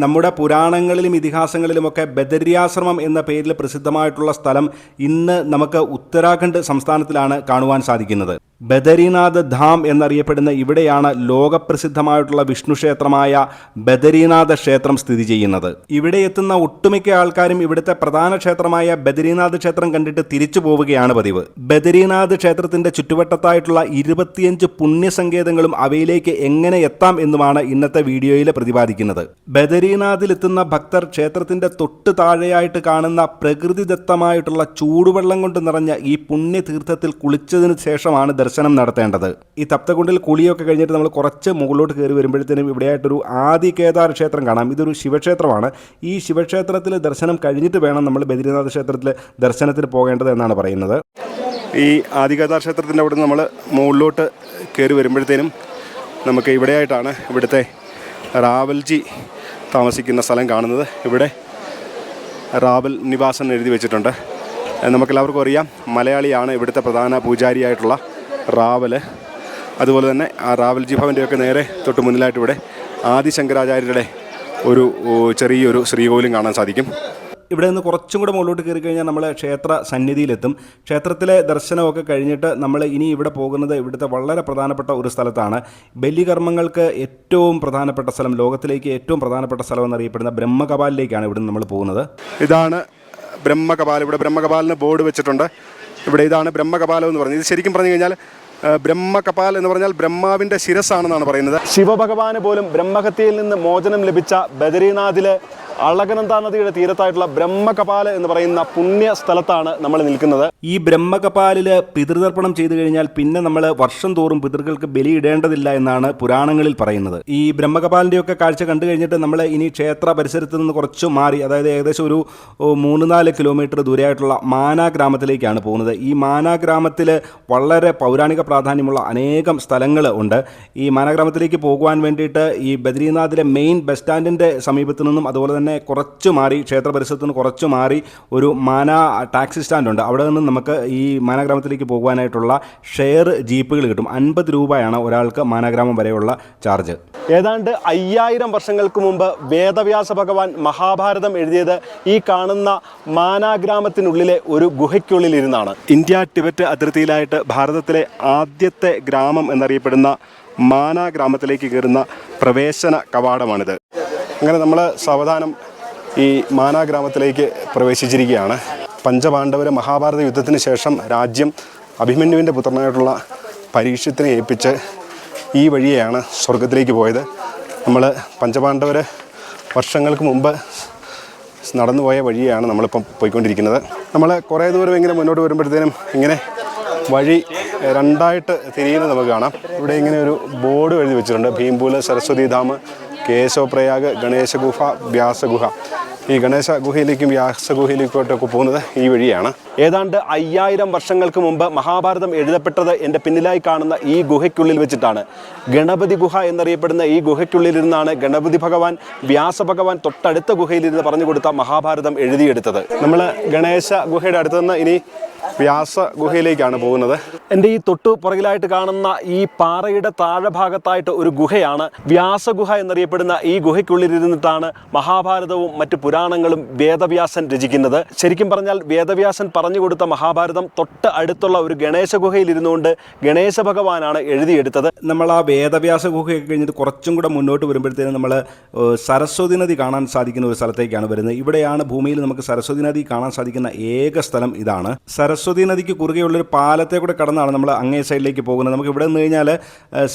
നമ്മുടെ പുരാണങ്ങളിലും ഇതിഹാസങ്ങളിലുമൊക്കെ ബദരിയാശ്രമം എന്ന പേരിൽ പ്രസിദ്ധമായിട്ടുള്ള സ്ഥലം ഇന്ന് നമുക്ക് ഉത്തരാഖണ്ഡ് സംസ്ഥാനത്തിലാണ് കാണുവാൻ സാധിക്കുന്നത്. ബദരീനാഥ് ധാം എന്നറിയപ്പെടുന്ന ഇവിടെയാണ് ലോകപ്രസിദ്ധമായിട്ടുള്ള വിഷ്ണു ക്ഷേത്രമായ ബദരീനാഥ് ക്ഷേത്രം സ്ഥിതി ചെയ്യുന്നത്. ഇവിടെ എത്തുന്ന ഒട്ടുമിക്ക ആൾക്കാരും ഇവിടുത്തെ പ്രധാന ക്ഷേത്രമായ ബദരീനാഥ് ക്ഷേത്രം കണ്ടിട്ട് തിരിച്ചു പോവുകയാണ് പതിവ്. ബദരീനാഥ് ക്ഷേത്രത്തിന്റെ ചുറ്റുവട്ടത്തായിട്ടുള്ള 25 പുണ്യസങ്കേതങ്ങളും അവയിലേക്ക് എങ്ങനെ എത്താം എന്നുമാണ് ഇന്നത്തെ വീഡിയോയിൽ പ്രതിപാദിക്കുന്നത്. ബദരീനാഥിലെത്തുന്ന ഭക്തർ ക്ഷേത്രത്തിന്റെ തൊട്ട് താഴെയായിട്ട് കാണുന്ന പ്രകൃതിദത്തമായിട്ടുള്ള ചൂടുവെള്ളം കൊണ്ട് നിറഞ്ഞ ഈ പുണ്യതീർത്ഥത്തിൽ കുളിച്ചതിന് ശേഷമാണ് ദർശനം നടത്തേണ്ടത്. ഈ തപ്തകുണ്ടിൽ കുളിയൊക്കെ കഴിഞ്ഞിട്ട് നമ്മൾ കുറച്ച് മുകളിലോട്ട് കയറി വരുമ്പോഴത്തേനും ഇവിടെയായിട്ടൊരു ആദി കേദാർ ക്ഷേത്രം കാണാം. ഇതൊരു ശിവക്ഷേത്രമാണ്. ഈ ശിവക്ഷേത്രത്തിൽ ദർശനം കഴിഞ്ഞിട്ട് വേണം നമ്മൾ ബദരീനാഥ് ക്ഷേത്രത്തിൽ ദർശനത്തിന് പോകേണ്ടത് എന്നാണ് പറയുന്നത്. ഈ ആദി കേദാർ ക്ഷേത്രത്തിൻ്റെ അവിടെ നിന്ന് നമ്മൾ മുകളിലോട്ട് കയറി വരുമ്പോഴത്തേനും നമുക്ക് ഇവിടെയായിട്ടാണ് ഇവിടുത്തെ റാവൽജി താമസിക്കുന്ന സ്ഥലം കാണുന്നത്. ഇവിടെ റാവൽ നിവാസൻ എഴുതി വെച്ചിട്ടുണ്ട്. നമുക്കെല്ലാവർക്കും അറിയാം, മലയാളിയാണ് ഇവിടുത്തെ പ്രധാന പൂജാരിയായിട്ടുള്ള റാവൽ. അതുപോലെ തന്നെ ആ റാവൽജി ഭവൻ്റെയൊക്കെ നേരെ തൊട്ട് മുന്നിലായിട്ട് ഇവിടെ ആദിശങ്കരാചാര്യരുടെ ഒരു ചെറിയൊരു ശ്രീകോവിലും കാണാൻ സാധിക്കും. ഇവിടെ നിന്ന് കുറച്ചും കൂടെ മുകളിലോട്ട് കയറി കഴിഞ്ഞാൽ നമ്മൾ ക്ഷേത്ര സന്നിധിയിലെത്തും. ക്ഷേത്രത്തിലെ ദർശനമൊക്കെ കഴിഞ്ഞിട്ട് നമ്മൾ ഇനി ഇവിടെ പോകുന്നത് ഇവിടുത്തെ വളരെ പ്രധാനപ്പെട്ട ഒരു സ്ഥലത്താണ്. ബലികർമ്മങ്ങൾക്ക് ഏറ്റവും പ്രധാനപ്പെട്ട സ്ഥലം, ലോകത്തിലേക്ക് ഏറ്റവും പ്രധാനപ്പെട്ട സ്ഥലം എന്നറിയപ്പെടുന്ന ബ്രഹ്മകപാലിലേക്കാണ് ഇവിടെ നമ്മൾ പോകുന്നത്. ഇതാണ് ബ്രഹ്മകപാൽ. ഇവിടെ ബ്രഹ്മകപാലിന് ബോർഡ് വെച്ചിട്ടുണ്ട്. ഇവിടെ ഇതാണ് ബ്രഹ്മകപാലം എന്ന് പറഞ്ഞത്. ഇത് ശരിക്കും പറഞ്ഞു കഴിഞ്ഞാൽ ബ്രഹ്മകപാൽ എന്ന് പറഞ്ഞാൽ ബ്രഹ്മാവിൻ്റെ ശിരസ്സാണെന്നാണ് പറയുന്നത്. ശിവഭഗവാന് പോലും ബ്രഹ്മഹത്യയിൽ നിന്ന് മോചനം ലഭിച്ച ബദരീനാഥിലെ അളകനന്ദ നദിയുടെ തീരത്തായിട്ടുള്ള ബ്രഹ്മകപാൽ എന്ന് പറയുന്ന പുണ്യ സ്ഥലത്താണ് നമ്മൾ നിൽക്കുന്നത്. ഈ ബ്രഹ്മകപാലിൽ പിതൃതർപ്പണം ചെയ്തു കഴിഞ്ഞാൽ പിന്നെ നമ്മൾ വർഷം തോറും പിതൃകൾക്ക് ബലിയിടേണ്ടതില്ല എന്നാണ് പുരാണങ്ങളിൽ പറയുന്നത്. ഈ ബ്രഹ്മകപാലിൻ്റെയൊക്കെ കാഴ്ച കണ്ടു കഴിഞ്ഞിട്ട് നമ്മൾ ഇനി ക്ഷേത്ര പരിസരത്ത് നിന്ന് കുറച്ച് മാറി, അതായത് ഏകദേശം ഒരു 3-4 കിലോമീറ്റർ ദൂരെയായിട്ടുള്ള മാനാ ഗ്രാമത്തിലേക്കാണ് പോകുന്നത്. ഈ മാനാ ഗ്രാമത്തിൽ വളരെ പൗരാണിക പ്രാധാന്യമുള്ള അനേകം സ്ഥലങ്ങൾ ഉണ്ട്. ഈ മാനാ ഗ്രാമത്തിലേക്ക് പോകുവാൻ വേണ്ടിയിട്ട് ഈ ബദരീനാഥിലെ മെയിൻ ബസ് സ്റ്റാൻഡിൻ്റെ സമീപത്തു നിന്നും അതുപോലെ തന്നെ കുറച്ച് മാറി, ക്ഷേത്ര പരിസരത്ത് നിന്ന് കുറച്ച് മാറി ഒരു മാന ടാക്സി സ്റ്റാൻഡുണ്ട്. അവിടെ നിന്ന് നമുക്ക് ഈ മാനാഗ്രാമത്തിലേക്ക് പോകുവാനായിട്ടുള്ള ഷെയർ ജീപ്പുകൾ കിട്ടും. 50 രൂപയാണ് ഒരാൾക്ക് മാനാഗ്രാമം വരെയുള്ള ചാർജ്. ഏതാണ്ട് 5000 വർഷങ്ങൾക്ക് മുമ്പ് വേദവ്യാസ ഭഗവാൻ മഹാഭാരതം എഴുതിയത് ഈ കാണുന്ന മാനാഗ്രാമത്തിനുള്ളിലെ ഒരു ഗുഹയ്ക്കുള്ളിൽ ഇരുന്നാണ്. ഇന്ത്യ ടിബറ്റ് അതിർത്തിയിലായിട്ട് ഭാരതത്തിലെ ആദ്യത്തെ ഗ്രാമം എന്നറിയപ്പെടുന്ന മാനാ ഗ്രാമത്തിലേക്ക് കയറുന്ന പ്രവേശന കവാടമാണിത്. അങ്ങനെ നമ്മൾ സാവധാനം ഈ മാനാ ഗ്രാമത്തിലേക്ക് പ്രവേശിച്ചിരിക്കുകയാണ്. പഞ്ചപാണ്ഡവർ മഹാഭാരത യുദ്ധത്തിന് ശേഷം രാജ്യം അഭിമന്യുവിൻ്റെ പുത്രനായിട്ടുള്ള പരീക്ഷത്തിനെ ഏൽപ്പിച്ച് ഈ വഴിയെയാണ് സ്വർഗത്തിലേക്ക് പോയത്. നമ്മൾ പഞ്ചപാണ്ഡവർ വർഷങ്ങൾക്ക് മുമ്പ് നടന്നുപോയ വഴിയാണ് നമ്മളിപ്പം പോയിക്കൊണ്ടിരിക്കുന്നത്. നമ്മൾ കുറേ ദൂരം ഇങ്ങനെ മുന്നോട്ട് വരുമ്പോഴത്തേനും ഇങ്ങനെ വഴി രണ്ടായിട്ട് തിരിയുന്നത് നമുക്ക് കാണാം. ഇവിടെ ഇങ്ങനെ ഒരു ബോർഡ് എഴുതി വെച്ചിട്ടുണ്ട്. ഭീംപൂല്, സരസ്വതി ധാം, കേശവപ്രയാഗ്, ഗണേശ ഗുഹ, വ്യാസഗുഹ. ഈ ഗണേശ ഗുഹയിലേക്കും വ്യാസഗുഹയിലേക്കോട്ടൊക്കെ പോകുന്നത് ഈ വഴിയാണ്. ഏതാണ്ട് 5000 വർഷങ്ങൾക്ക് മുമ്പ് മഹാഭാരതം എഴുതപ്പെട്ടത് എൻ്റെ പിന്നിലായി കാണുന്ന ഈ ഗുഹയ്ക്കുള്ളിൽ വെച്ചിട്ടാണ്. ഗണപതി ഗുഹ എന്നറിയപ്പെടുന്ന ഈ ഗുഹയ്ക്കുള്ളിലിരുന്നാണ് ഗണപതി ഭഗവാൻ വ്യാസഭഗവാൻ തൊട്ടടുത്ത ഗുഹയിലിരുന്ന് പറഞ്ഞു കൊടുത്ത മഹാഭാരതം എഴുതിയെടുത്തത്. നമ്മൾ ഗണേശ ഗുഹയുടെ അടുത്ത് നിന്ന് ഇനി വ്യാസ ഗുഹയിലേക്കാണ് പോകുന്നത്. എൻ്റെ ഈ തൊട്ടു പുറകിലായിട്ട് കാണുന്ന ഈ പാറയുടെ താഴെ ഭാഗത്തായിട്ട് ഒരു ഗുഹയാണ് വ്യാസഗുഹ എന്നറിയപ്പെടുന്ന. ഈ ഗുഹയ്ക്കുള്ളിലിരുന്നിട്ടാണ് മഹാഭാരതവും മറ്റു പുരാണങ്ങളും വേദവ്യാസൻ രചിക്കുന്നത്. ശരിക്കും പറഞ്ഞാൽ വേദവ്യാസൻ പറഞ്ഞു കൊടുത്ത മഹാഭാരതം തൊട്ട് അടുത്തുള്ള ഒരു ഗണേശ ഗുഹയിൽ ഇരുന്നുകൊണ്ട് ഗണേശ ഭഗവാനാണ് എഴുതിയെടുത്തത്. നമ്മൾ ആ വേദവ്യാസ ഗുഹയൊക്കെ കഴിഞ്ഞിട്ട് കുറച്ചും കൂടെ മുന്നോട്ട് വരുമ്പോഴത്തേനും നമ്മൾ സരസ്വതി നദി കാണാൻ സാധിക്കുന്ന ഒരു സ്ഥലത്തേക്കാണ് വരുന്നത്. ഇവിടെയാണ് ഭൂമിയിൽ നമുക്ക് സരസ്വതി നദി കാണാൻ സാധിക്കുന്ന ഏക സ്ഥലം ഇതാണ്. സരസ്വതി നദിക്ക് കുറുകെയുള്ളൊരു പാലത്തെ കൂടെ കടന്നാണ് നമ്മൾ അങ്ങേ സൈഡിലേക്ക് പോകുന്നത്. നമുക്ക് ഇവിടെ നിന്ന് കഴിഞ്ഞാൽ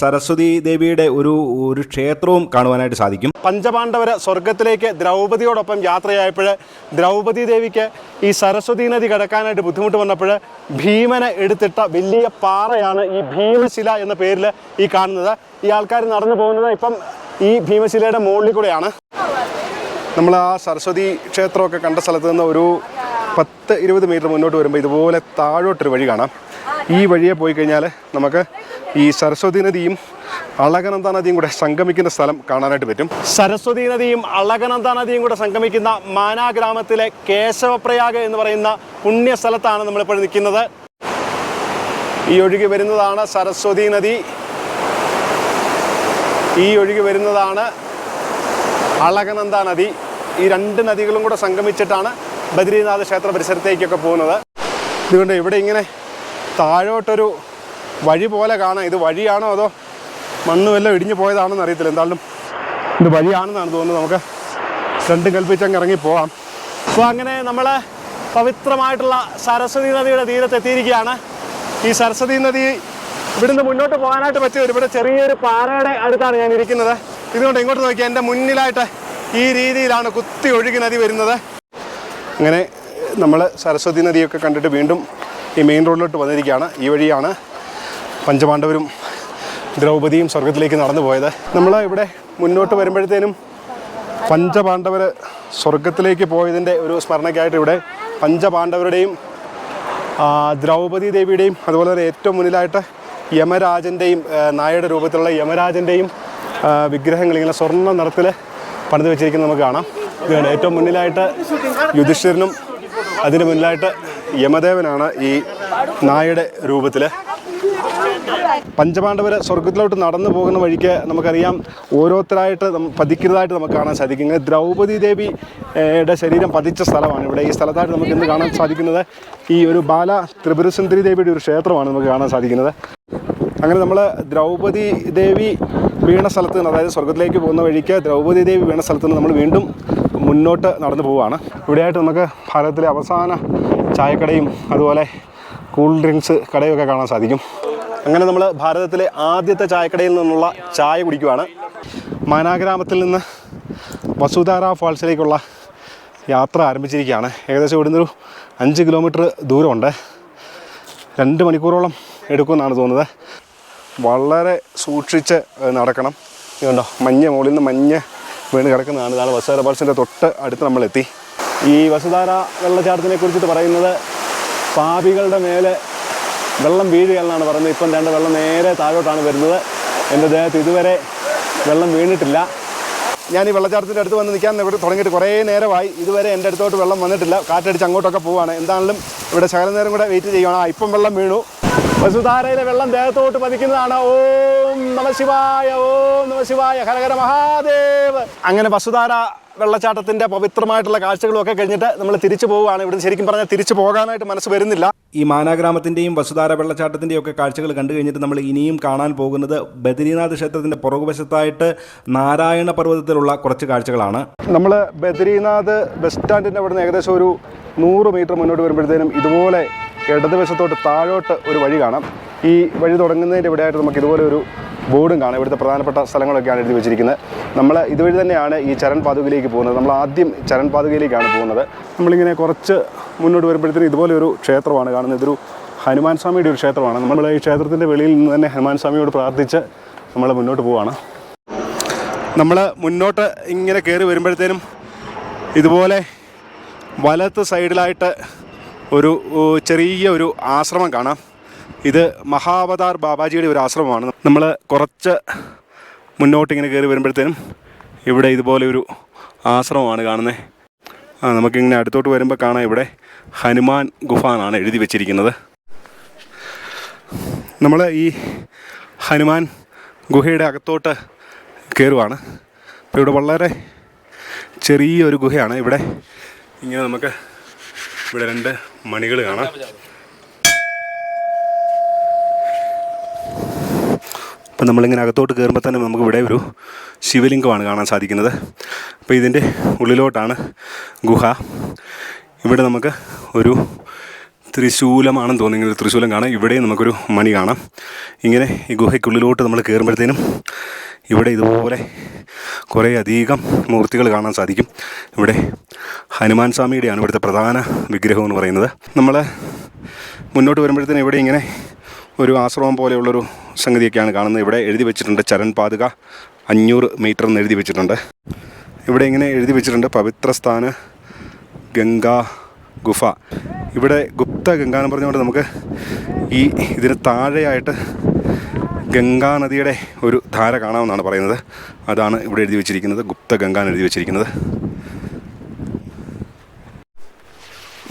സരസ്വതി ദേവിയുടെ ഒരു ക്ഷേത്രവും കാണുവാനായിട്ട് സാധിക്കും. പഞ്ചപാണ്ഡവർ സ്വർഗത്തിലേക്ക് ദ്രൗപദിയോടൊപ്പം യാത്രയായപ്പോൾ ദ്രൗപദി ദേവിക്ക് ഈ സരസ്വതി നദി കടക്കാനായിട്ട് ബുദ്ധിമുട്ട് വന്നപ്പോൾ ഭീമനെ എടുത്തിട്ട വലിയ പാറയാണ് ഈ ഭീമശില എന്ന പേരിൽ ഈ കാണുന്നത്. ഈ ആൾക്കാർ നടന്നു പോകുന്നത് ഇപ്പം ഈ ഭീമശിലയുടെ മുകളിൽ കൂടെയാണ്. നമ്മൾ ആ സരസ്വതി ക്ഷേത്രമൊക്കെ കണ്ട സ്ഥലത്ത് നിന്ന് ഒരു 10-20 മീറ്റർ മുന്നോട്ട് വരുമ്പോൾ ഇതുപോലെ താഴോട്ടൊരു വഴി കാണാം. ഈ വഴിയെ പോയി കഴിഞ്ഞാൽ നമുക്ക് ഈ സരസ്വതി നദിയും അളകനന്ദ നദിയും കൂടെ സംഗമിക്കുന്ന സ്ഥലം കാണാനായിട്ട് പറ്റും. സരസ്വതി നദിയും അളകനന്ദ നദിയും കൂടെ സംഗമിക്കുന്ന മാനാ ഗ്രാമത്തിലെ കേശവപ്രയാഗ് എന്ന് പറയുന്ന പുണ്യ സ്ഥലത്താണ് നമ്മളിപ്പോൾ നിൽക്കുന്നത്. ഈ ഒഴുകി വരുന്നതാണ് സരസ്വതി നദി. ഈ ഒഴുകി വരുന്നതാണ് അളകനന്ദ നദി. ഈ രണ്ട് നദികളും കൂടെ സംഗമിച്ചിട്ടാണ് ബദ്രീനാഥ് ക്ഷേത്ര പരിസരത്തേക്കൊക്കെ പോകുന്നത്. ഇതുകൊണ്ട് ഇവിടെ ഇങ്ങനെ താഴോട്ടൊരു വഴി പോലെ കാണാം. ഇത് വഴിയാണോ അതോ മണ്ണ് വല്ലതും ഇടിഞ്ഞു പോയതാണെന്ന് അറിയത്തില്ല. എന്തായാലും ഇത് വഴിയാണെന്നാണ് തോന്നുന്നത്. നമുക്ക് രണ്ടും കൽപ്പിച്ചങ്ങ് ഇറങ്ങി പോവാം. അപ്പോൾ അങ്ങനെ നമ്മൾ പവിത്രമായിട്ടുള്ള സരസ്വതി നദിയുടെ തീരത്തെത്തിയിരിക്കുകയാണ്. ഈ സരസ്വതി നദി ഇവിടുന്ന് മുന്നോട്ട് പോകാനായിട്ട് പറ്റിയ ഇവിടെ ചെറിയൊരു പാറയുടെ അടുത്താണ് ഞാൻ ഇരിക്കുന്നത്. ഇതുകൊണ്ട് ഇങ്ങോട്ട് നോക്കിയാൽ എൻ്റെ മുന്നിലായിട്ട് ഈ രീതിയിലാണ് കുത്തി ഒഴുകി നദി വരുന്നത്. അങ്ങനെ നമ്മൾ സരസ്വതി നദിയൊക്കെ കണ്ടിട്ട് വീണ്ടും ഈ മെയിൻ റോഡിലോട്ട് വന്നിരിക്കുകയാണ്. ഈ വഴിയാണ് പഞ്ചപാണ്ഡവരും ദ്രൗപദിയും സ്വർഗത്തിലേക്ക് നടന്നു പോയത്. നമ്മൾ ഇവിടെ മുന്നോട്ട് വരുമ്പോഴത്തേനും പഞ്ചപാണ്ഡവർ സ്വർഗത്തിലേക്ക് പോയതിൻ്റെ ഒരു സ്മരണയ്ക്കായിട്ട് ഇവിടെ പഞ്ചപാണ്ഡവരുടെയും ദ്രൗപദി ദേവിയുടെയും അതുപോലെ തന്നെ ഏറ്റവും മുന്നിലായിട്ട് യമരാജൻ്റെയും നായയുടെ രൂപത്തിലുള്ള യമരാജൻ്റെയും വിഗ്രഹങ്ങൾ ഇങ്ങനെ സ്വർണ്ണ നിറത്തിൽ പണിത് വെച്ചിരിക്കുന്നത് നമുക്ക് കാണാം. ഇതാണ് ഏറ്റവും മുന്നിലായിട്ട് യുധിഷ്ഠിരനും അതിന് മുന്നിലായിട്ട് യമദേവനാണ് ഈ നായയുടെ രൂപത്തിൽ. പഞ്ചപാണ്ഡവർ സ്വർഗത്തിലോട്ട് നടന്നു പോകുന്ന വഴിക്ക് നമുക്കറിയാം ഓരോരുത്തരായിട്ട് പതിക്കുന്നതായിട്ട് നമുക്ക് കാണാൻ സാധിക്കും. ഇങ്ങനെ ദ്രൗപദി ദേവിയുടെ ശരീരം പതിച്ച സ്ഥലമാണ് ഇവിടെ. ഈ സ്ഥലത്തായിട്ട് നമുക്ക് ഇന്ന് കാണാൻ സാധിക്കുന്നത് ഈ ഒരു ബാല ത്രിപുരസുന്ദരി ദേവിയുടെ ഒരു ക്ഷേത്രമാണ് നമുക്ക് കാണാൻ സാധിക്കുന്നത്. അങ്ങനെ നമ്മൾ ദ്രൗപദി ദേവി വീണ സ്ഥലത്ത് നിന്ന്, അതായത് സ്വർഗത്തിലേക്ക് പോകുന്ന വഴിക്ക് ദ്രൗപദി ദേവി വീണ സ്ഥലത്ത് നിന്ന് നമ്മൾ വീണ്ടും മുന്നോട്ട് നടന്നു പോവുകയാണ്. ഇവിടെയായിട്ട് നമുക്ക് ഭാരതത്തിലെ അവസാന ചായക്കടയും അതുപോലെ കൂൾ ഡ്രിങ്ക്സ് കടയൊക്കെ കാണാൻ സാധിക്കും. അങ്ങനെ നമ്മൾ ഭാരതത്തിലെ ആദ്യത്തെ ചായക്കടയിൽ നിന്നുള്ള ചായ കുടിക്കുകയാണ്. മാനാഗ്രാമത്തിൽ നിന്ന് വസുധാര ഫാൾസിലേക്കുള്ള യാത്ര ആരംഭിച്ചിരിക്കുകയാണ്. ഏകദേശം ഇവിടുന്ന് ഒരു 5 കിലോമീറ്റർ ദൂരമുണ്ട്. 2 മണിക്കൂറോളം എടുക്കുമെന്നാണ് തോന്നുന്നത്. വളരെ സൂക്ഷിച്ച് നടക്കണം. ഇതുണ്ടോ മഞ്ഞ്, മുകളിൽ നിന്ന് മഞ്ഞ് വീണ് കിടക്കുന്നതാണ്. ഇതാണ് വസുധാര ഫാൾസിൻ്റെ തൊട്ട് അടുത്ത് നമ്മളെത്തി. ഈ വസുധാര വെള്ളച്ചാട്ടത്തിനെ കുറിച്ചിട്ട് പറയുന്നത് പാപികളുടെ മേലെ വെള്ളം വീഴുക എന്നാണ് പറയുന്നത്. ഇപ്പം രണ്ട് വെള്ളം നേരെ താഴോട്ടാണ് വരുന്നത്. എൻ്റെ ദേഹത്ത് ഇതുവരെ വെള്ളം വീണിട്ടില്ല. ഞാൻ ഈ വെള്ളച്ചാട്ടത്തിൻ്റെ അടുത്ത് വന്ന് നിൽക്കാൻ ഇവിടെ തുടങ്ങിയിട്ട് കുറേ നേരമായി. ഇതുവരെ എൻ്റെ അടുത്തോട്ട് വെള്ളം വന്നിട്ടില്ല. കാറ്റടിച്ച് അങ്ങോട്ടൊക്കെ പോവുകയാണ്. എന്താണെങ്കിലും ഇവിടെ ശകലം നേരം കൂടെ വെയിറ്റ് ചെയ്യുകയാണ്. ഇപ്പം വെള്ളം വീണു. വസുധാരയിലെ വെള്ളം ദേഹത്തോട്ട് പതിക്കുന്നതാണ്. ഓം നമശിവായ, ഓം നമശിവായ, ഹരഹര മഹാദേവ്. അങ്ങനെ വസുധാര വെള്ളച്ചാട്ടത്തിൻ്റെ പവിത്രമായിട്ടുള്ള കാഴ്ചകളൊക്കെ കഴിഞ്ഞിട്ട് നമ്മൾ തിരിച്ചു പോവുകയാണ്. ഇവിടെ ശരിക്കും പറഞ്ഞാൽ തിരിച്ചു പോകാനായിട്ട് മനസ്സ് വരുന്നില്ല. ഈ മാനാഗ്രാമത്തിൻ്റെയും വസുധാര വെള്ളച്ചാട്ടത്തിൻ്റെയും ഒക്കെ കാഴ്ചകൾ കണ്ടു കഴിഞ്ഞിട്ട് നമ്മൾ ഇനിയും കാണാൻ പോകുന്നത് ബദ്രീനാഥ് ക്ഷേത്രത്തിൻ്റെ പുറകുവശത്തായിട്ട് നാരായണ പർവ്വതത്തിലുള്ള കുറച്ച് കാഴ്ചകളാണ്. നമ്മൾ ബദ്രീനാഥ് ബസ് സ്റ്റാൻഡിൻ്റെ അവിടെ നിന്ന് ഏകദേശം ഒരു 100 മീറ്റർ മുന്നോട്ട് വരുമ്പോഴത്തേനും ഇതുപോലെ ഇടതുവശത്തോട്ട് താഴോട്ട് ഒരു വഴി കാണാം. ഈ വഴി തുടങ്ങുന്നതിൻ്റെ ഇവിടെയായിട്ട് നമുക്ക് ഇതുപോലെ ഒരു ബോർഡും കാണാം. ഇവിടുത്തെ പ്രധാനപ്പെട്ട സ്ഥലങ്ങളൊക്കെയാണ് എഴുതി വെച്ചിരിക്കുന്നത്. നമ്മൾ ഇതുവഴി തന്നെയാണ് ഈ ചരൺ പാതുകയിലേക്ക് പോകുന്നത്. നമ്മൾ ആദ്യം ചരൺ പാതുകയിലേക്കാണ് പോകുന്നത്. നമ്മളിങ്ങനെ കുറച്ച് മുന്നോട്ട് വരുമ്പോഴത്തേനും ഇതുപോലെ ഒരു ക്ഷേത്രമാണ് കാണുന്നത്. ഇതൊരു ഹനുമാൻ സ്വാമിയുടെ ഒരു ക്ഷേത്രമാണ്. നമ്മൾ ഈ ക്ഷേത്രത്തിൻ്റെ വെളിയിൽ നിന്ന് തന്നെ ഹനുമാൻ സ്വാമിയോട് പ്രാർത്ഥിച്ച് നമ്മൾ മുന്നോട്ട് പോവുകയാണ്. നമ്മൾ മുന്നോട്ട് ഇങ്ങനെ കയറി വരുമ്പോഴത്തേനും ഇതുപോലെ വലത്ത് സൈഡിലായിട്ട് ഒരു ചെറിയ ഒരു ആശ്രമം കാണാം. ഇത് മഹാവതാർ ബാബാജിയുടെ ഒരു ആശ്രമമാണ്. നമ്മൾ കുറച്ച് മുന്നോട്ട് ഇങ്ങനെ കയറി വരുമ്പോഴത്തേനും ഇവിടെ ഇതുപോലെ ഒരു ആശ്രമമാണ് കാണുന്നത്. നമുക്കിങ്ങനെ അടുത്തോട്ട് വരുമ്പോൾ കാണാം ഇവിടെ ഹനുമാൻ ഗുഫ എന്നാണ് എഴുതി വെച്ചിരിക്കുന്നത്. നമ്മൾ ഈ ഹനുമാൻ ഗുഹയുടെ അകത്തോട്ട് കയറുവാണ്. അപ്പോൾ ഇവിടെ വളരെ ചെറിയൊരു ഗുഹയാണ്. ഇവിടെ ഇങ്ങനെ നമുക്ക് ഇവിടെ 2 മണികൾ കാണാം. അപ്പം നമ്മളിങ്ങനെ അകത്തോട്ട് കയറുമ്പോൾ തന്നെ നമുക്ക് ഇവിടെ ഒരു ശിവലിംഗമാണ് കാണാൻ സാധിക്കുന്നത്. അപ്പോൾ ഇതിൻ്റെ ഉള്ളിലോട്ടാണ് ഗുഹ. ഇവിടെ നമുക്ക് ഒരു ത്രിശൂലമാണെന്ന് തോന്നുന്നു. ഒരു ത്രിശൂലം കാണാം. ഇവിടെയും നമുക്കൊരു മണി കാണാം. ഇങ്ങനെ ഈ ഗുഹയ്ക്കുള്ളിലോട്ട് നമ്മൾ കയറുമ്പോഴത്തേനും ഇവിടെ ഇതുപോലെ കുറേ അധികം മൂർത്തികൾ കാണാൻ സാധിക്കും. ഇവിടെ ഹനുമാൻ സ്വാമിയുടെയാണ് ഇവിടുത്തെ പ്രധാന വിഗ്രഹം എന്ന് പറയുന്നത്. നമ്മൾ മുന്നോട്ട് വരുമ്പോഴത്തേനും ഇവിടെ ഇങ്ങനെ ഒരു ആശ്രമം പോലെയുള്ളൊരു സംഗതിയൊക്കെയാണ് കാണുന്നത്. ഇവിടെ എഴുതി വെച്ചിട്ടുണ്ട് ചരൺ പാതുക 500 മീറ്റർ എന്ന് എഴുതി വെച്ചിട്ടുണ്ട്. ഇവിടെ ഇങ്ങനെ എഴുതി വെച്ചിട്ടുണ്ട് പവിത്രസ്ഥാന ഗംഗാ ഗുഫ. ഇവിടെ ഗുപ്ത ഗംഗ എന്ന് പറഞ്ഞുകൊണ്ട് നമുക്ക് ഈ ഇതിന് താഴെയായിട്ട് ഗംഗാ നദിയുടെ ഒരു ധാര കാണാമെന്നാണ് പറയുന്നത്. അതാണ് ഇവിടെ എഴുതി വെച്ചിരിക്കുന്നത്. ഗുപ്ത ഗംഗ എന്ന് എഴുതി വെച്ചിരിക്കുന്നത്.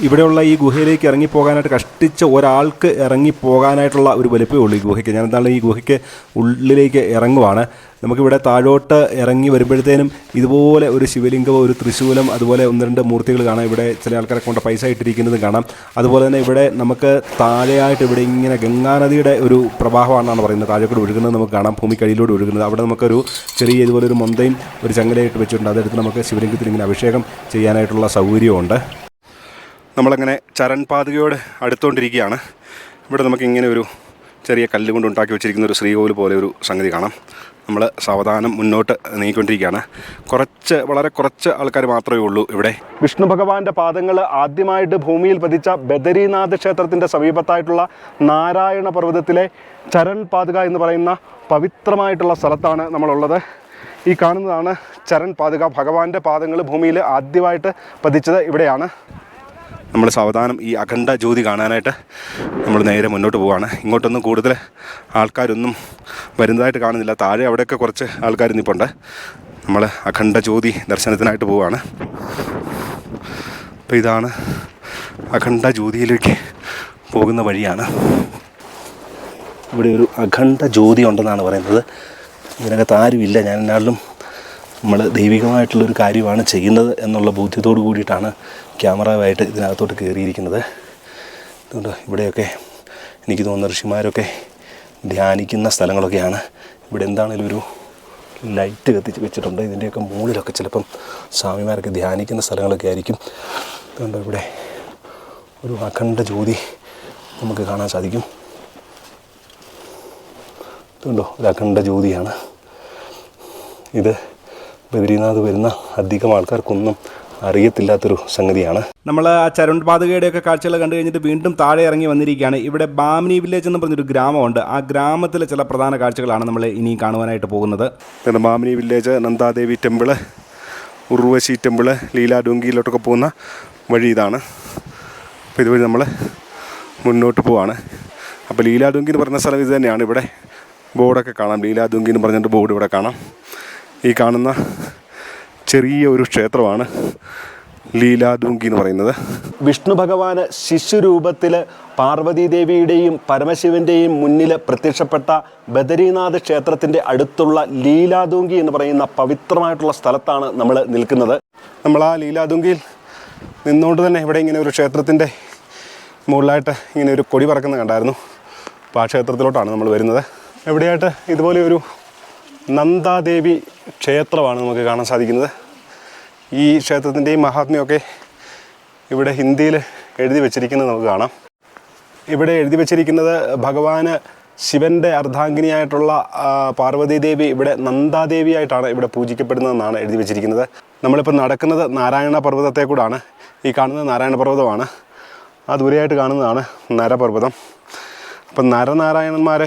ഇവിടെയുള്ള ഈ ഗുഹയിലേക്ക് ഇറങ്ങിപ്പോകാനായിട്ട് കഷ്ടിച്ച് ഒരാൾക്ക് ഇറങ്ങിപ്പോകാനായിട്ടുള്ള ഒരു വലിപ്പമേ ഉള്ളൂ ഈ ഗുഹയ്ക്ക്. ഞാൻ എന്താണ് ഈ ഗുഹയ്ക്ക് ഉള്ളിലേക്ക് ഇറങ്ങുവാണ്. നമുക്കിവിടെ താഴോട്ട് ഇറങ്ങി വരുമ്പോഴത്തേനും ഇതുപോലെ ഒരു ശിവലിംഗവും ഒരു ത്രിശൂലം അതുപോലെ 1-2 മൂർത്തികൾ കാണാം. ഇവിടെ ചില ആൾക്കാരെ കൊണ്ട് പൈസ ഇട്ടിരിക്കുന്നതും കാണാം. അതുപോലെ തന്നെ ഇവിടെ നമുക്ക് താഴെയായിട്ട് ഇവിടെ ഇങ്ങനെ ഗംഗാനദിയുടെ ഒരു പ്രവാഹമാണെന്നാണ് പറയുന്നത്. താഴേക്കൂടെ ഒഴുകുന്നത് നമുക്ക് കാണാം, ഭൂമിക്കടിയിലൂടെ ഒഴുകുന്നത്. അവിടെ നമുക്കൊരു ചെറിയ ഇതുപോലെ ഒരു മൊന്തയും ഒരു ചങ്ങലയിട്ട് വെച്ചിട്ടുണ്ട്. അതെടുത്ത് നമുക്ക് ശിവലിംഗത്തിൽ ഇങ്ങനെ അഭിഷേകം ചെയ്യാനായിട്ടുള്ള സൗകര്യമുണ്ട്. നമ്മളങ്ങനെ ചരൺ പാതുകയോട് അടുത്തുകൊണ്ടിരിക്കുകയാണ്. ഇവിടെ നമുക്കിങ്ങനെ ഒരു ചെറിയ കല്ല് കൊണ്ട് ഉണ്ടാക്കി വെച്ചിരിക്കുന്ന ഒരു ശ്രീകോവിൽ പോലെ ഒരു സംഗതി കാണാം. നമ്മൾ സാവധാനം മുന്നോട്ട് നീങ്ങിക്കൊണ്ടിരിക്കുകയാണ്. വളരെ കുറച്ച് ആൾക്കാർ മാത്രമേ ഉള്ളൂ ഇവിടെ. വിഷ്ണു ഭഗവാന്റെ പാദങ്ങൾ ആദ്യമായിട്ട് ഭൂമിയിൽ പതിച്ച ബദരീനാഥ് ക്ഷേത്രത്തിൻ്റെ സമീപത്തായിട്ടുള്ള നാരായണ പർവ്വതത്തിലെ ചരൺ പാതുക എന്ന് പറയുന്ന പവിത്രമായിട്ടുള്ള സ്ഥലത്താണ് നമ്മളുള്ളത്. ഈ കാണുന്നതാണ് ചരൺ പാതുക. ഭഗവാന്റെ പാദങ്ങൾ ഭൂമിയിൽ ആദ്യമായിട്ട് പതിച്ചത് ഇവിടെയാണ്. നമ്മൾ സാവധാനം ഈ അഖണ്ഡ ജ്യോതി കാണാനായിട്ട് നമ്മൾ നേരെ മുന്നോട്ട് പോവുകയാണ്. ഇങ്ങോട്ടൊന്നും കൂടുതൽ ആൾക്കാരൊന്നും വരുന്നതായിട്ട് കാണുന്നില്ല. താഴെ അവിടെയൊക്കെ കുറച്ച് ആൾക്കാർ നിൽപ്പുണ്ട്. നമ്മൾ അഖണ്ഡ ജ്യോതി ദർശനത്തിനായിട്ട് പോവുകയാണ്. അപ്പോൾ ഇതാണ് അഖണ്ഡ ജ്യോതിയിലേക്ക് പോകുന്ന വഴിയാണ്. ഇവിടെ ഒരു അഖണ്ഡ ജ്യോതി ഉണ്ടെന്നാണ് പറയുന്നത്. ഇതിനകത്ത് ആരുമില്ല. ഞാൻ എന്നാലും നമ്മൾ ദൈവികമായിട്ടുള്ളൊരു കാര്യമാണ് ചെയ്യുന്നത് എന്നുള്ള ബോധ്യത്തോടു കൂടിയിട്ടാണ് ക്യാമറയുമായിട്ട് ഇതിനകത്തോട്ട് കയറിയിരിക്കുന്നത്. അതുകൊണ്ട് ഇവിടെയൊക്കെ എനിക്ക് തോന്നുന്ന ഋഷിമാരൊക്കെ ധ്യാനിക്കുന്ന സ്ഥലങ്ങളൊക്കെയാണ്. ഇവിടെ എന്താണേലും ഒരു ലൈറ്റ് കത്തിച്ച് വെച്ചിട്ടുണ്ട്. ഇതിൻ്റെയൊക്കെ മുകളിലൊക്കെ ചിലപ്പം സ്വാമിമാരൊക്കെ ധ്യാനിക്കുന്ന സ്ഥലങ്ങളൊക്കെ ആയിരിക്കും. അതുകൊണ്ട് ഇവിടെ ഒരു അഖണ്ഡ ജ്യോതി നമുക്ക് കാണാൻ സാധിക്കും. അതുകൊണ്ടോ ഒരു അഖണ്ഡ ജ്യോതിയാണ് ഇത്. ബദരീനാഥ് വരുന്ന അധികം ആൾക്കാർക്കൊന്നും അറിയത്തില്ലാത്തൊരു സംഗതിയാണ്. നമ്മൾ ആ ചരൺ പാതുകയുടെയൊക്കെ കാഴ്ചകൾ കണ്ടു കഴിഞ്ഞിട്ട് വീണ്ടും താഴെ ഇറങ്ങി വന്നിരിക്കുകയാണ്. ഇവിടെ ബാമിനി വില്ലേജ് എന്ന് പറഞ്ഞൊരു ഗ്രാമമുണ്ട്. ആ ഗ്രാമത്തിലെ ചില പ്രധാന കാഴ്ചകളാണ് നമ്മൾ ഇനി കാണുവാനായിട്ട് പോകുന്നത്. Bamni village, Nanda Devi temple, Urvashi temple, ലീലാഡുങ്കിയിലോട്ടൊക്കെ പോകുന്ന വഴി ഇതാണ്. അപ്പോൾ ഇതുവഴി നമ്മൾ മുന്നോട്ട് പോവാണ്. അപ്പോൾ ലീലാഡുങ്കി എന്ന് പറഞ്ഞ സ്ഥലം ഇത് തന്നെയാണ്. ഇവിടെ ബോർഡൊക്കെ കാണാം. ലീലാഡുങ്കി എന്ന് പറഞ്ഞിട്ട് ബോർഡ് ഇവിടെ കാണാം. ഈ കാണുന്ന ചെറിയ ഒരു ക്ഷേത്രമാണ് ലീലാഡുങ്കി എന്ന് പറയുന്നത്. വിഷ്ണു ഭഗവാന് ശിശുരൂപത്തിൽ പാർവതീദേവിയുടെയും പരമശിവൻ്റെയും മുന്നിൽ പ്രത്യക്ഷപ്പെട്ട ബദരീനാഥ് ക്ഷേത്രത്തിൻ്റെ അടുത്തുള്ള ലീലാഡുങ്കി എന്ന് പറയുന്ന പവിത്രമായിട്ടുള്ള സ്ഥലത്താണ് നമ്മൾ നിൽക്കുന്നത്. നമ്മൾ ആ ലീലാഡുങ്കിയിൽ നിന്നുകൊണ്ട് തന്നെ ഇവിടെ ഇങ്ങനെ ഒരു ക്ഷേത്രത്തിൻ്റെ മുകളിലായിട്ട് ഇങ്ങനെ ഒരു കൊടി പറക്കുന്നത് കണ്ടായിരുന്നു. അപ്പോൾ ആ ക്ഷേത്രത്തിലോട്ടാണ് നമ്മൾ വരുന്നത്. എവിടെയായിട്ട് ഇതുപോലെ ഒരു നന്ദാദേവി ക്ഷേത്രമാണ് നമുക്ക് കാണാൻ സാധിക്കുന്നത്. ഈ ക്ഷേത്രത്തിൻ്റെയും മഹാത്മ്യമൊക്കെ ഇവിടെ ഹിന്ദിയിൽ എഴുതി വച്ചിരിക്കുന്നത് നമുക്ക് കാണാം. ഇവിടെ എഴുതി വച്ചിരിക്കുന്നത് ഭഗവാന് ശിവൻ്റെ അർദ്ധാംഗിനിയായിട്ടുള്ള പാർവതീദേവി ഇവിടെ നന്ദാദേവിയായിട്ടാണ് ഇവിടെ പൂജിക്കപ്പെടുന്നതെന്നാണ് എഴുതി വച്ചിരിക്കുന്നത്. നമ്മളിപ്പോൾ നടക്കുന്നത് നാരായണ പർവ്വതത്തെ കൂടാണ്. ഈ കാണുന്നത് നാരായണ പർവ്വതമാണ്. ആ ദൂരെയായിട്ട് കാണുന്നതാണ് നരപർവ്വതം. അപ്പം നരനാരായണന്മാർ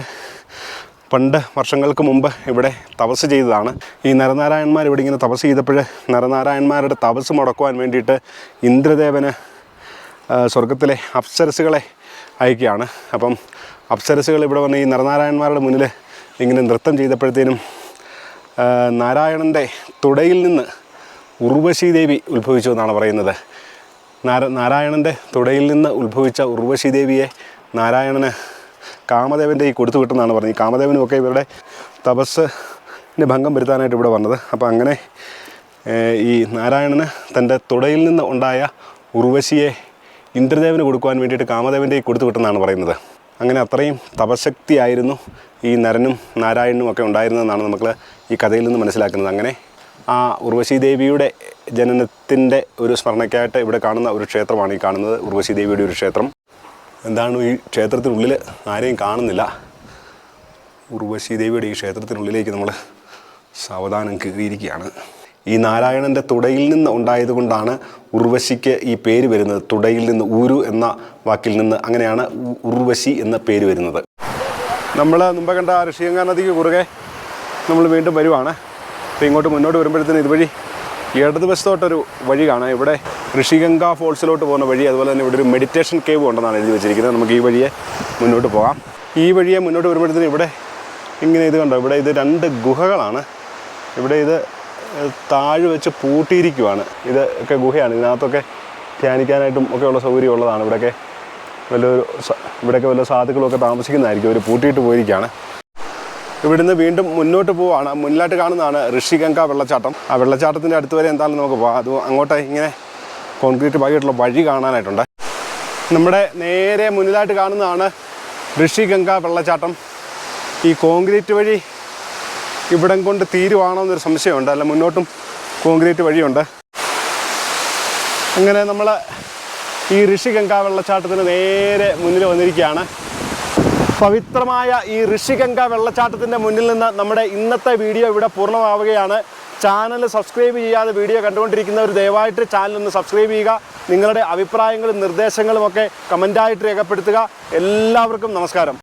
പണ്ട് വർഷങ്ങൾക്ക് മുമ്പ് ഇവിടെ തപസ് ചെയ്തതാണ്. ഈ നരനാരായണന്മാർ ഇവിടെ ഇങ്ങനെ തപസ് ചെയ്തപ്പോൾ നരനാരായണന്മാരുടെ തപസ് മുടക്കുവാൻ വേണ്ടിയിട്ട് ഇന്ദ്രദേവന് സ്വർഗത്തിലെ അപ്സരസുകളെ അയക്കുകയാണ്. അപ്പം അപ്സരസുകൾ ഇവിടെ വന്ന് ഈ നരനാരായണന്മാരുടെ മുന്നിൽ ഇങ്ങനെ നൃത്തം ചെയ്തപ്പോഴത്തേനും നാരായണൻ്റെ തുടയിൽ നിന്ന് ഉർവശി ദേവി ഉത്ഭവിച്ചു എന്നാണ് പറയുന്നത്. നാരായണൻ്റെ തുടയിൽ നിന്ന് ഉത്ഭവിച്ച ഉർവശി ദേവിയെ നാരായണന് കാമദേവൻ്റെ ഈ കൊടുത്തു വിട്ടെന്നാണ് പറഞ്ഞത്. ഈ കാമദേവനുമൊക്കെ ഇവരുടെ തപസ്സിന് ഭംഗം വരുത്താനായിട്ട് ഇവിടെ വന്നത്. അപ്പോൾ അങ്ങനെ ഈ നാരായണന് തൻ്റെ തുടയിൽ നിന്ന് ഉണ്ടായ ഉർവശിയെ ഇന്ദ്രദേവന് കൊടുക്കുവാൻ വേണ്ടിയിട്ട് കാമദേവൻ്റെ ഈ കൊടുത്തു വിട്ടെന്നാണ് പറയുന്നത്. അങ്ങനെ അത്രയും തപശക്തിയായിരുന്നു ഈ നരനും നാരായണനും ഒക്കെ ഉണ്ടായിരുന്നതെന്നാണ് നമുക്ക് ഈ കഥയിൽ നിന്ന് മനസ്സിലാക്കുന്നത്. അങ്ങനെ ആ ഉർവശി ദേവിയുടെ ജനനത്തിൻ്റെ ഒരു സ്മരണയ്ക്കായിട്ട് ഇവിടെ കാണുന്ന ഒരു ക്ഷേത്രമാണ് ഈ കാണുന്നത്, ഉർവശി ദേവിയുടെ ഒരു ക്ഷേത്രം. എന്താണ് ഈ ക്ഷേത്രത്തിനുള്ളിൽ ആരെയും കാണുന്നില്ല. ഉർവശി ദേവിയുടെ ഈ ക്ഷേത്രത്തിനുള്ളിലേക്ക് നമ്മൾ സാവധാനം കയറിയിരിക്കുകയാണ്. ഈ നാരായണൻ്റെ തുടയിൽ നിന്ന് ഉണ്ടായതുകൊണ്ടാണ് ഉർവശിക്ക് ഈ പേര് വരുന്നത്. തുടയിൽ നിന്ന്, ഊരു എന്ന വാക്കിൽ നിന്ന് അങ്ങനെയാണ് ഉർവശി എന്ന പേര് വരുന്നത്. നമ്മൾ മുമ്പ് കണ്ട ഋഷിഗംഗാ നദിക്ക് കുറുകെ നമ്മൾ വീണ്ടും വരുവാണ്. അപ്പോൾ ഇങ്ങോട്ട് മുന്നോട്ട് വരുമ്പോഴത്തേന് ഇതുവഴി ഇടതുവശത്തോട്ടൊരു വഴി കാണാം. ഇവിടെ ഋഷിഗംഗാ ഫോൾസിലോട്ട് പോകുന്ന വഴി, അതുപോലെ തന്നെ ഇവിടെ ഒരു മെഡിറ്റേഷൻ കേവ് ഉണ്ടെന്നാണ് എഴുതി വെച്ചിരിക്കുന്നത്. നമുക്ക് ഈ വഴിയെ മുന്നോട്ട് പോകാം. ഈ വഴിയെ മുന്നോട്ട് വരുമ്പോഴത്തേന് ഇവിടെ ഇങ്ങനെ ഇത് കണ്ടോ, ഇവിടെ ഇത് 2 ഗുഹകളാണ്. ഇവിടെ ഇത് താഴെ വെച്ച് പൂട്ടിയിരിക്കുവാണ്. ഇത് ഒക്കെ ഗുഹയാണ്. ഇതിനകത്തൊക്കെ ധ്യാനിക്കാനായിട്ടും ഒക്കെ ഉള്ള സൗകര്യം ഉള്ളതാണ്. ഇവിടെയൊക്കെ വല്ല സാധുക്കളൊക്കെ താമസിക്കുന്നതായിരിക്കും. അവർ പൂട്ടിയിട്ട് പോയിരിക്കുകയാണ്. ഇവിടുന്ന് വീണ്ടും മുന്നോട്ട് പോവുകയാണ്. മുന്നിലായിട്ട് കാണുന്നതാണ് ഋഷിഗംഗ വെള്ളച്ചാട്ടം. ആ വെള്ളച്ചാട്ടത്തിൻ്റെ അടുത്ത് വരെ എന്താണെന്ന് നമുക്ക് പോകാം. അത് അങ്ങോട്ട് ഇങ്ങനെ കോൺക്രീറ്റ് ഭാഗമായിട്ടുള്ള വഴി കാണാനായിട്ടുണ്ട്. നമ്മുടെ നേരെ മുന്നിലായിട്ട് കാണുന്നതാണ് ഋഷിഗംഗ വെള്ളച്ചാട്ടം. ഈ കോൺക്രീറ്റ് വഴി ഇവിടം കൊണ്ട് തീരുവാണോ എന്നൊരു സംശയമുണ്ട്. അല്ല, മുന്നോട്ടും കോൺക്രീറ്റ് വഴിയുണ്ട്. അങ്ങനെ നമ്മൾ ഈ ഋഷിഗംഗ വെള്ളച്ചാട്ടത്തിന് നേരെ മുന്നിൽ വന്നിരിക്കുകയാണ്. പവിത്രമായ ഈ ഋഷിഗംഗ വെള്ളച്ചാട്ടത്തിൻ്റെ മുന്നിൽ നിന്ന് നമ്മുടെ ഇന്നത്തെ വീഡിയോ ഇവിടെ പൂർണ്ണമാവുകയാണ്. ചാനൽ സബ്സ്ക്രൈബ് ചെയ്യാതെ വീഡിയോ കണ്ടുകൊണ്ടിരിക്കുന്നവർ ദയവായിട്ട് ചാനൽ ഒന്ന് സബ്സ്ക്രൈബ് ചെയ്യുക. നിങ്ങളുടെ അഭിപ്രായങ്ങളും നിർദ്ദേശങ്ങളും ഒക്കെ കമൻറ്റായിട്ട് രേഖപ്പെടുത്തുക. എല്ലാവർക്കും നമസ്കാരം.